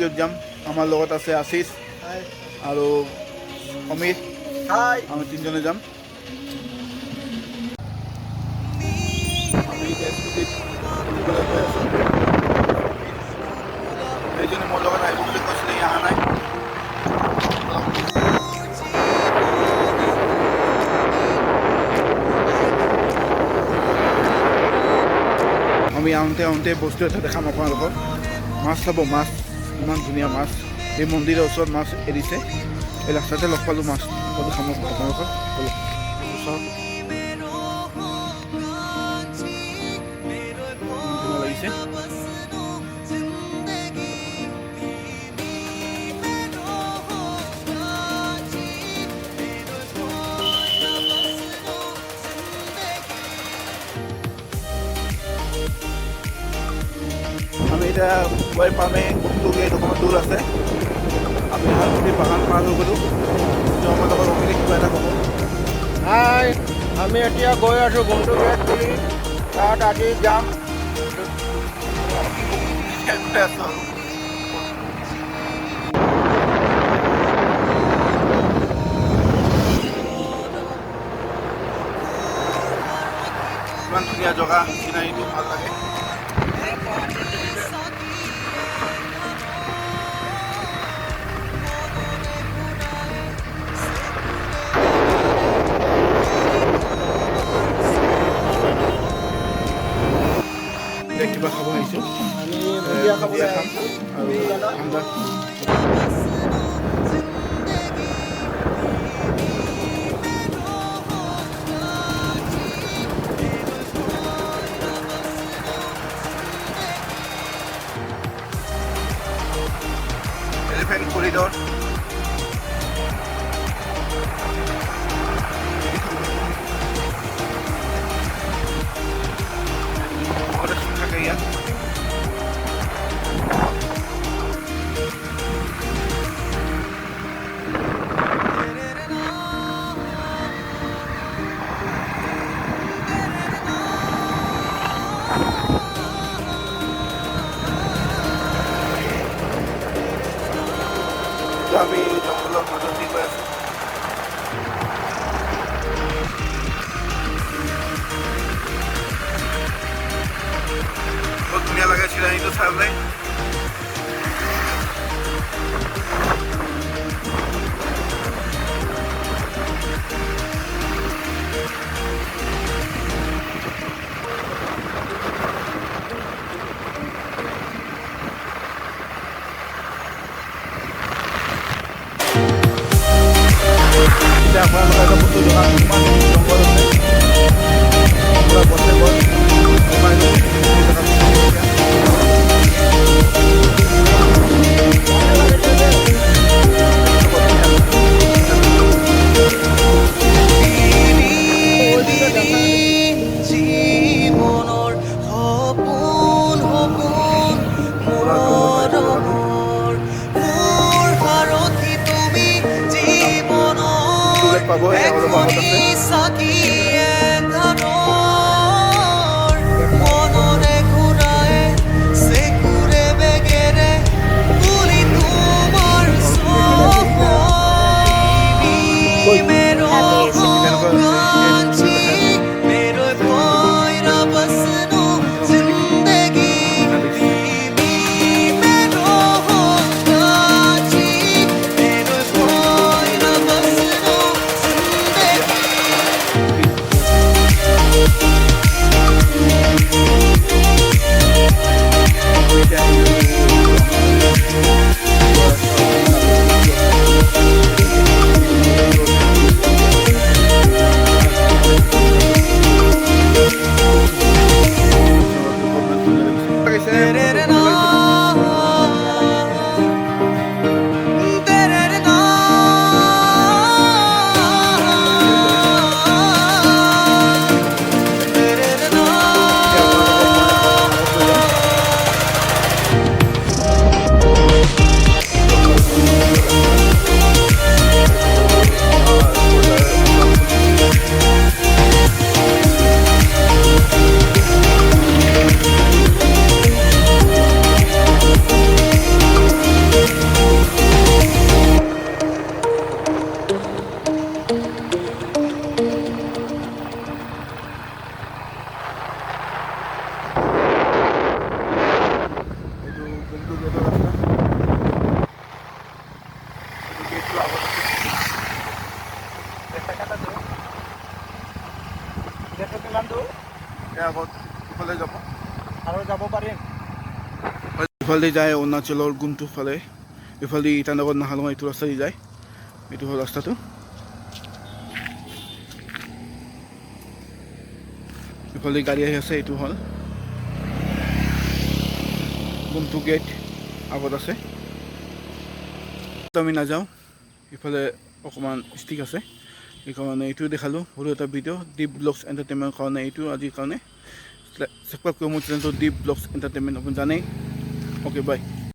Gate যাম। আমাৰ লগত আছে আশিষ আৰু অমিত, আমি তিনিজনে যাম। আমি এতিয়া স্কুটিত ফুৰিবলৈ গৈ আছোঁ। সেইজনে মোৰ লগত আহিব বুলি কৈছিলে, ই অহা নাই। আমি আহোঁতে বস্তু এটা দেখাম আপোনালোকক। মাছ চাব, মাছ ইমান ধুনীয়া মাছ। এই মন্দিৰৰ ওচৰত মাছ এৰিছে। এই ৰাস্তাতে লগ পালোঁ মাছ দেখাম আপোনালোকক। চাওক ধুনীয়া লাগিছে। আমি এতিয়া গৈ পামেই গমটো গেট, অকণমান দূৰ আছে। আমি হালগুটি বাগান পাৰ হৈ গ'লোঁ। আমাৰ লগত অমিলে কিবা এটা ক'ব। হাই, আমি এতিয়া গৈ আছোঁ গমটো গেট বুলি। তাত আজি যাম। ইমান ধুনীয়া জেগা, চিনাৰীটো ভাল লাগে। কিবা খাব আহিছোঁ, ভুজিয়া খাবলৈ খাম আহিছোঁ। আৰু ঠাণ্ডা। Elephant corridor. থাকে ইয়াত। আমি জংঘলৰ মাজত দি গৈ আছোঁ। বহুত ধুনীয়া লাগে চিনাৰীটো চাবলৈ। এতিয়া আপোনালোকে এটা বস্তু জনা, কিমান জংঘল আছে। পুৰা গছে গছ সোমাই গ'ল। জীৱনৰ সপোন সপোন মোৰ সাৰথি তুমি জীৱনৰ পাবই অলপ আগত আছে। চাকি মনৰে ঘূৰাই চেকুৰে বেগেৰে বুলি তোমাৰ এই আগত ইফালে যাব আৰু যাব পাৰিম ইফালে যায় অৰুণাচলৰ গুমটো ফালে ইফালে ইটানগৰ নাহালগাঁও এইটো ৰাস্তা দি যায় এইটো হ'ল ৰাস্তাটো ইফালে গাড়ী আহি আছে এইটো হ'ল গুমটো গেট আগত আছে আমি নাযাওঁ ইফালে অকণমান ষ্টিক আছে সেইকাৰণে এইটো দেখালোঁ সৰু এটা ভিডিঅ' ডিপ ব্লগছ এণ্টাৰটেইনমেণ্টৰ কাৰণে এইটো আজিৰ কাৰণে ছাবস্ক্ৰাইব কৰিব মোৰ চেনেলটো ডিপ ব্লগছ এণ্টাৰটেইনমেণ্ট আপুনি জানেই অ'কে বাই